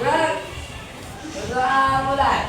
Gerak. Berdoa mulai.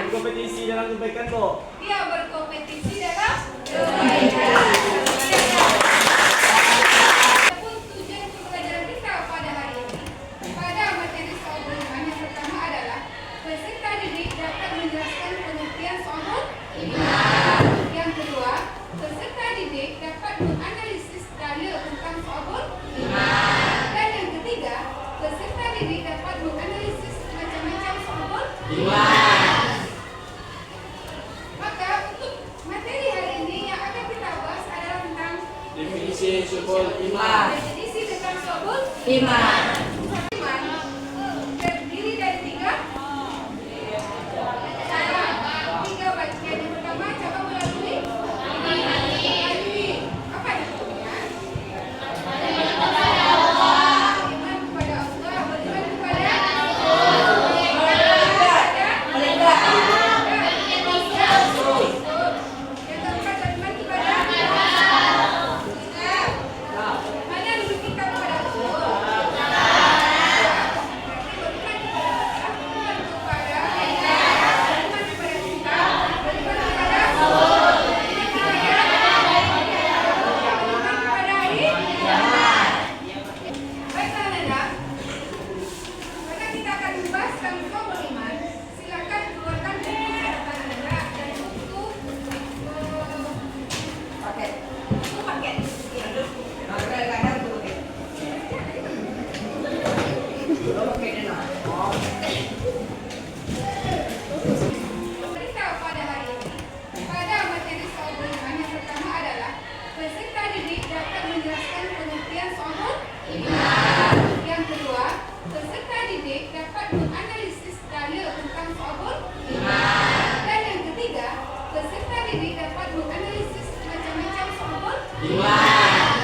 Berkompetisi dalam kebaikan kok. Dia berkompetisi dalam kebaikan. Adapun tujuan pembelajaran kita pada hari ini, pada materi soal beriman yang pertama adalah peserta didik dapat menjelaskan pengertian soal iman. Yang kedua, peserta didik dapat menganalisis dalil tentang soal iman. Dan yang ketiga, peserta didik dapat menganalisis macam-macam soal iman. Definisi syubul iman. Definisi tentang syubul Iman. Iman terdiri dari tiga cara. Tiga bagian. Yang pertama, coba melalui apa contohnya? Iman kepada Allah, beriman kepada menganalisis dalil tentang soal iman. Dan yang ketiga, peserta didik dapat menganalisis macam-macam soal iman.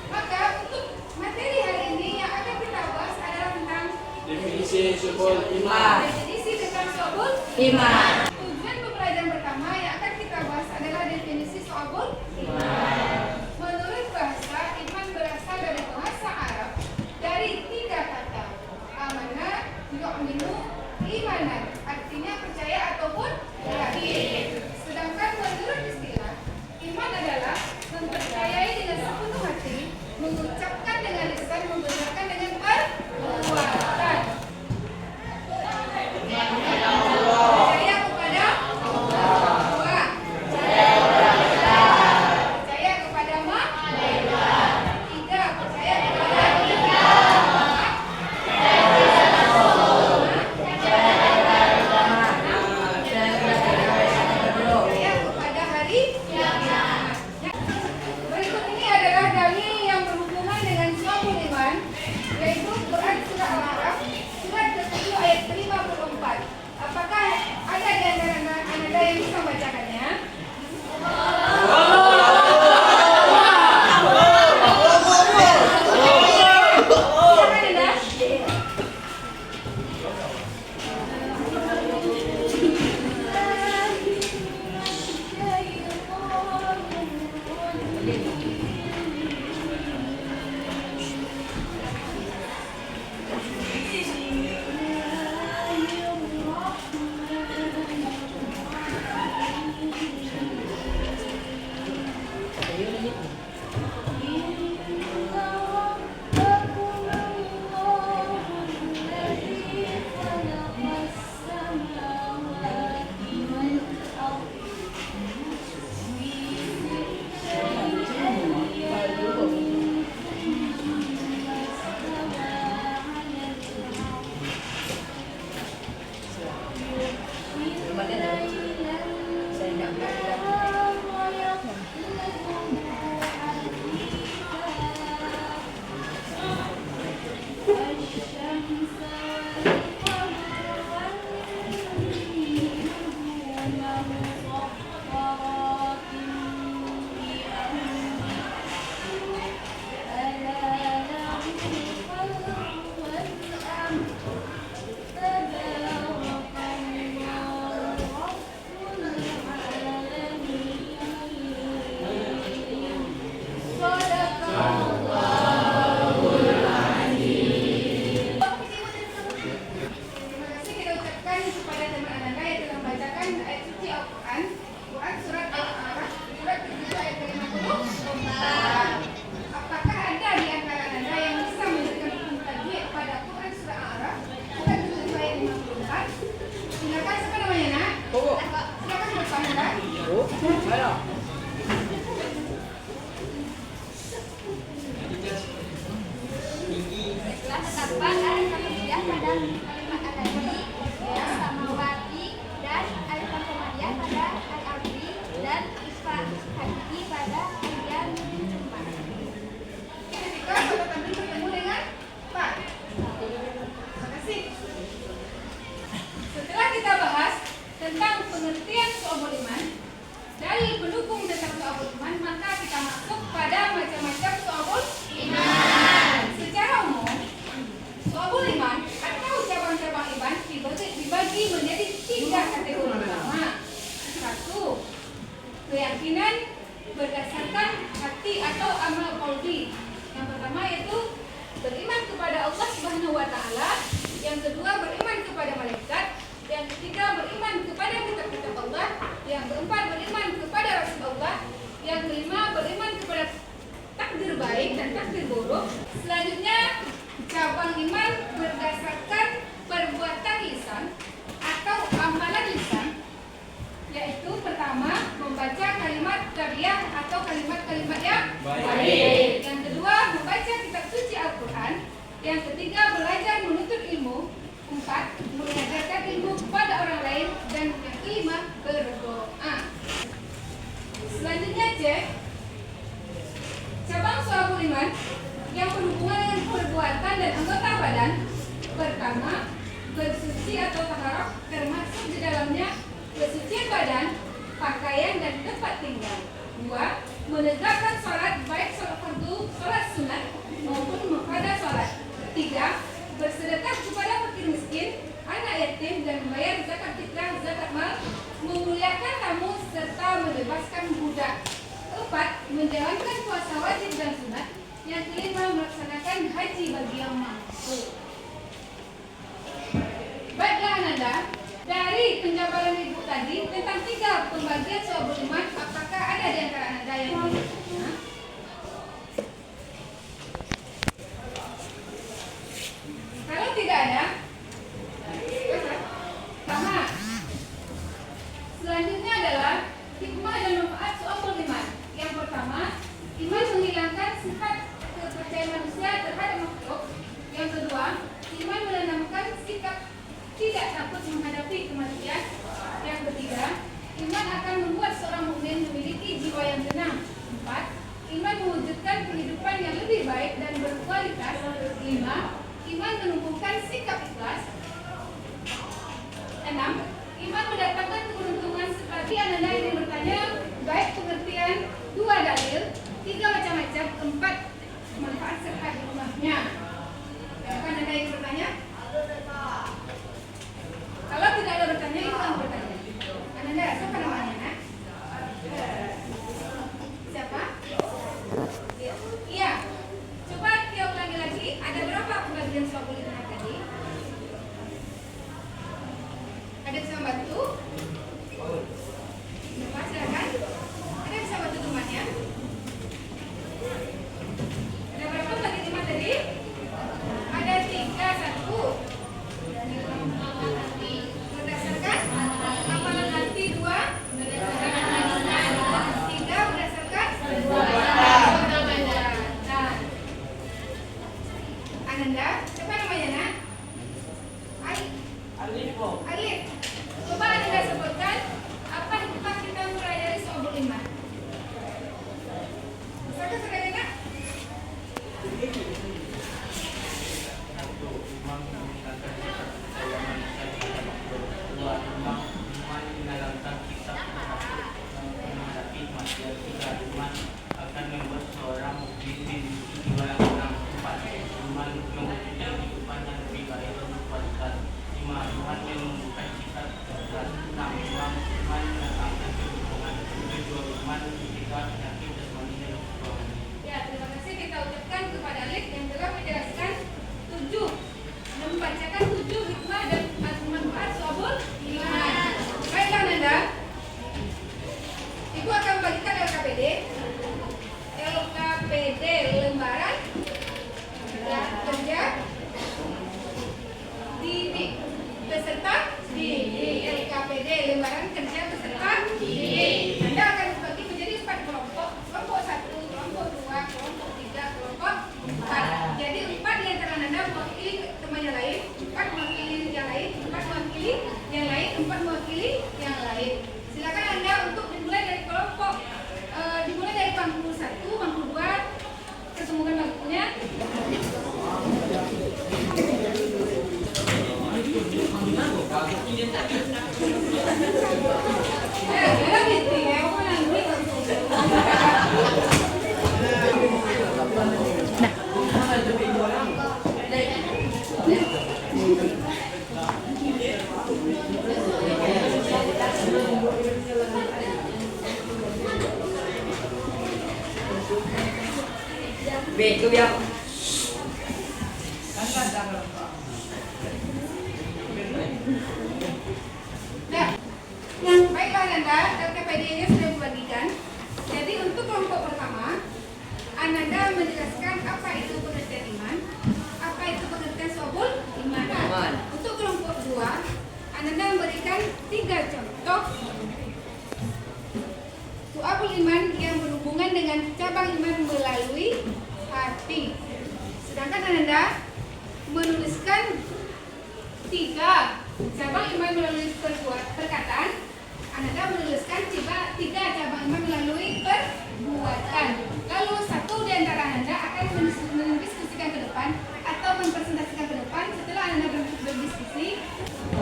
Maka untuk materi hari ini yang akan kita bahas adalah tentang Definisi syubul iman. definisi tentang soal Iman. Tujuan pembelajaran pertama yang akan kita bahas adalah definisi soal iman. Menurut bahasa, iman berasal dari bahasa Arab dari tiga kata. Amana, yu'minu, imanan. Artinya percaya ataupun yakin. Sedangkan menurut istilah, iman adalah mempercayai dengan sepenuh hati, mengucapkan dengan lisan, membenarkan dengan perbuatan. Percaya kepada Subhanahu wa Ta'ala, yang kedua beriman kepada malaikat, yang ketiga beriman kepada kitab-kitab Allah, yang keempat beriman kepada Rasul Allah, yang kelima beriman kepada takdir baik dan takdir buruk. Selanjutnya cabang iman berdasarkan perbuatan lisan atau amalan lisan, yaitu pertama membaca kalimat qabliyah atau kalimat-kalimat yang baik. Yang kedua membaca kitab suci Al-Quran. Yang ketiga belajar menuntut ilmu. Empat mengajarkan ilmu kepada orang lain. Dan yang kelima berdoa. Selanjutnya cek cabang shu'abul iman yang berhubungan dengan perbuatan dan anggota badan. Pertama bersuci atau taharah, termasuk di dalamnya kesucian badan, pakaian dan tempat tinggal. Dua, menegakkan sholat baik sholat fardu, sholat sunat maupun muqaddar sholat. Tiga, bersedekah kepada fakir miskin, anak yatim dan membayar zakat fitrah, zakat mal, memuliakan tamu serta membebaskan budak. Empat, menjalankan puasa wajib dan sunat. Yang kelima, melaksanakan haji bagi yang mampu. Baiklah Ananda, dari penjabaran ibu tadi tentang 3 pembagian shu'abul iman, apakah ada di antara Ananda yang ingin? Kalau tidak ada, sama. Selanjutnya adalah hikmah dan manfaat shu'abul iman. Yang pertama, iman menghilangkan sifat kepercayaan manusia terhadap makhluk. Yang kedua, iman menanamkan sikap tidak takut menghadapi kematian. Yang ketiga, iman akan membuat seorang mukmin memiliki jiwa yang tenang. 4. Iman mewujudkan kehidupan yang lebih baik dan berkualitas. 5. Iman menumbuhkan sikap ikhlas. 6. Iman mendatangkan keberuntungan. Seperti Ananda ini bertanya, baik pengertian 2 dalil, 3 macam-macam, 4 manfaat serta hikmahnya. Apakah Ananda yang bertanya? Kalau tidak ada bertanya, itu yang bertanya. Ananda, siapa namanya, nak? Siapa? Iya. Coba dia ulangi lagi. Ada berapa pembagian shu'abul iman tadi? Ada bisa bantu? Siapa? Silakan. Ada bisa bantu temannya? Ada berapa pembagian iman tadi? Ada 3, 1. Berdasarkan amalan hati. 2 berdasarkan 3 berdasarkan perbuatan. Ananda, siapa namanya nak? Alif. Coba Ananda sebutkan apa hikmah kita mempelajari shu'abul iman. Silakan saudara nak. Akan membuat seorang mukmin memiliki jiwa yang tenang. 4. Iman mewujudkan kehidupan yang lebih baik dan berkualitas. 5. Tuhan menumbuhkan sikap ikhlas. 6. Iman mendatangkan keberuntungan. 7. Iman mencegah penyakit jasmani dan rohani. Ya, terima kasih kita ucapkan kepada Alif yang telah menjelaskan 7 dan membacakan 7 hikmah dan manfaat shu'abul iman. Baiklah Nanda, Ibu akan bagikan LKPD lembaran kerja didik peserta didik. LKPD lembaran kerja peserta didik. Anda akan dibagi menjadi 4 kelompok. Kelompok 1, kelompok 2, kelompok 3, kelompok 4. Jadi 4 di antara Anda mewakili teman yang lain, 4 mewakili yang lain, 4 mewakili yang lain, 4 mewakili yang lain. Silakan Anda untuk dimulai dari kelompok dimulai dari bangku 1, bangku 2, ketemukan bangkunya. Về, tôi biết. Nah, baiklah Ananda, LKPD-nya sudah dibagikan. Jadi untuk kelompok pertama, Ananda menjelaskan apa itu pengertian iman, apa itu pengertian sobul iman. Untuk kelompok kedua, Ananda memberikan 3 contoh su'abul iman yang berhubungan dengan cabang iman melalui hati. Sedangkan Ananda menuliskan 3 cabang iman melalui perkataan. Ananda menuliskan 3 cabang iman melalui perbuatan. Lalu satu di antara Ananda akan mendiskusikan ke depan atau mempresentasikan ke depan setelah Ananda berdiskusi.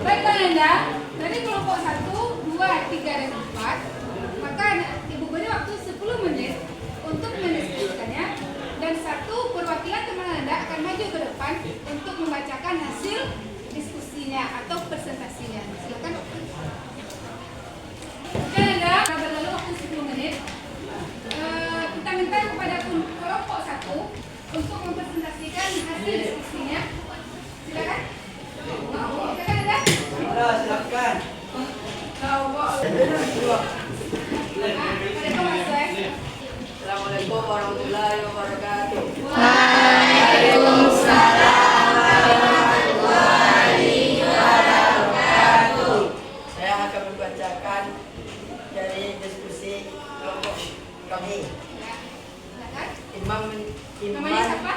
Baiklah Ananda, dari kelompok 1, 2, 3, dan 4, maka Ibu beri waktu 10 menit untuk mendiskusikannya, dan 1 perwakilan teman Ananda akan maju ke depan untuk membacakan hasil diskusinya atau presentasinya. Silakan. Oke Ananda, berlalu waktu 10 menit. Kita minta kepada kelompok 1 untuk mempresentasikan hasil diskusinya. Silakan. Silakan Ananda. Silakan. Assalamualaikum warahmatullahi wabarakatuh. Saya akan membacakan dari diskusi kelompok kami. Ya, silakan. Namanya Iman siapa?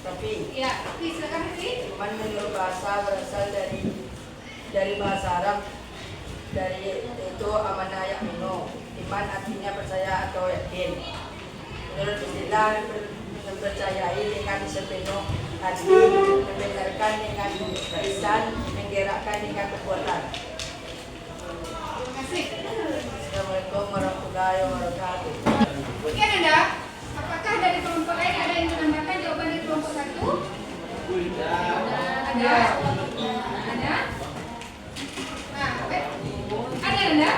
Rafi. Ya, silakan Rafi. Iman menurut bahasa berasal dari bahasa Arab, dari itu amanah yakminu. Iman artinya percaya atau yakin. Menurut istilah mempercayai dengan sepenuh hati, membenarkan dengan lisan, menggerakkan dengan perbuatan. Terima kasih. Assalamualaikum warahmatullahi wabarakatuh. Oke Ananda, apakah dari kelompok lain ada yang menambahkan jawaban dari kelompok 1? Ada. Ada. Nah, baik. Ada Ananda?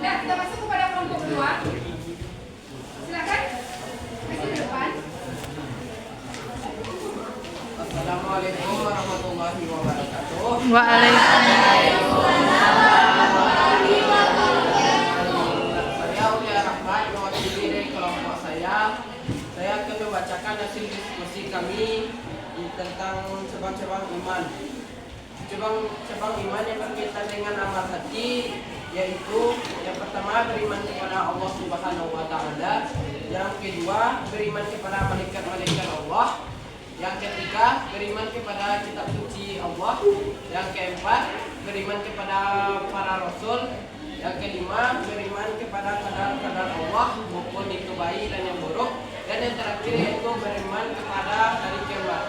Nah, kita masuk kepada kelompok kedua. Silakan. Masih di depan. Assalamualaikum warahmatullahi wabarakatuh. Saya Ulia Rahmat, mewakili dari kelompok saya. Saya akan membacakan hasil diskusi kami tentang cabang-cabang iman. Cabang iman yang berkaitan dengan amal hati, yaitu yang pertama beriman kepada Allah Subhanahu wa Ta'ala, yang kedua beriman kepada malaikat-malaikat Allah, yang ketiga beriman kepada kitab suci Allah, yang keempat beriman kepada para rasul, yang kelima beriman kepada kadar-kadar Allah maupun itu baik dan yang buruk, dan yang terakhir yaitu beriman kepada hari kiamat.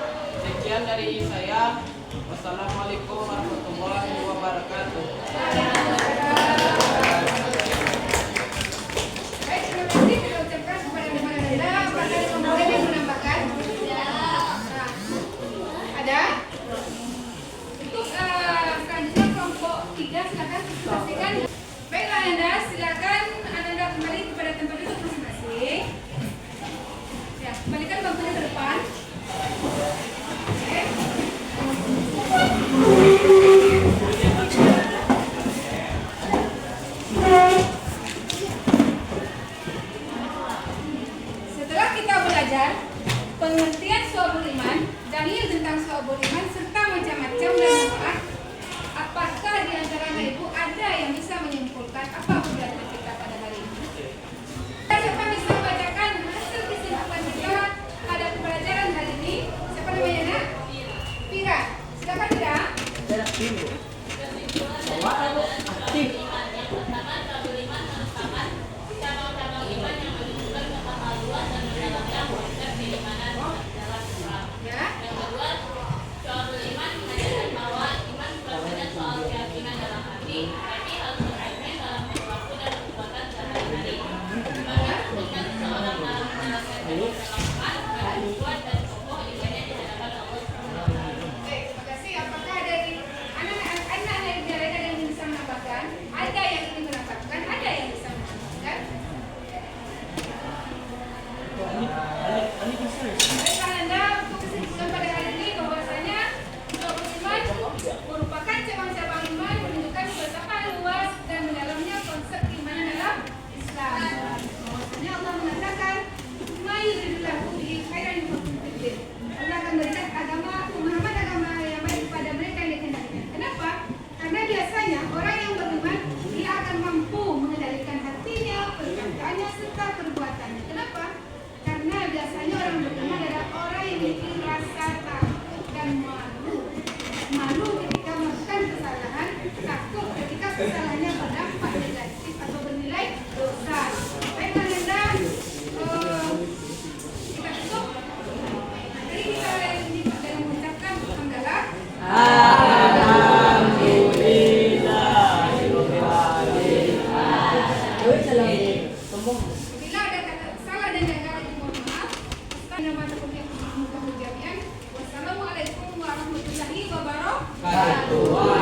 Sekian dari saya. Wassalamualaikum warahmatullahi wabarakatuh. Baik, terima kasih kita ucapkan kepada teman Ananda. Apakah ada kelompok lain yang menambahkan? Nah, ada? Untuk selanjutnya kelompok 3, silakan presentasikan. Baiklah Ananda, silakan Ananda kembali kepada tempat duduk masing-masing. Ya, kembalikan bangkunya ke depan. Oke. Setelah kita belajar pengertian su'abul iman, dalil tentang su'abul iman, serta macam-macam dan manfaat, apakah di antara ibu ada yang bisa menyimpulkan apa pembelajaran kita pada hari ini? Siapa bisa membacakan hasil kesimpulan kita pada pembelajaran hari ini? Siapa namanya nak? Pira. Silakan Pira. Ya. Yang kedua, soal iman mengajarkan bahwa iman bukan soal keyakinan dalam hati, tapi harus berarti dalam perilaku dan perbuatan sehari-hari. Dimana iman seseorang dalam menjalankan dalam Quran, kuat dan kokoh imannya di hadapan Allah Subhanahu wa Ta'ala. Baik, terima kasih. Apakah dari anak-anak yang ada yang bisa menambahkan? Ada yang ingin menambahkan? Ada yang bisa menambahkan? Baiklah Anda, untuk kesimpulan pada hari ini bahwasanya Ketua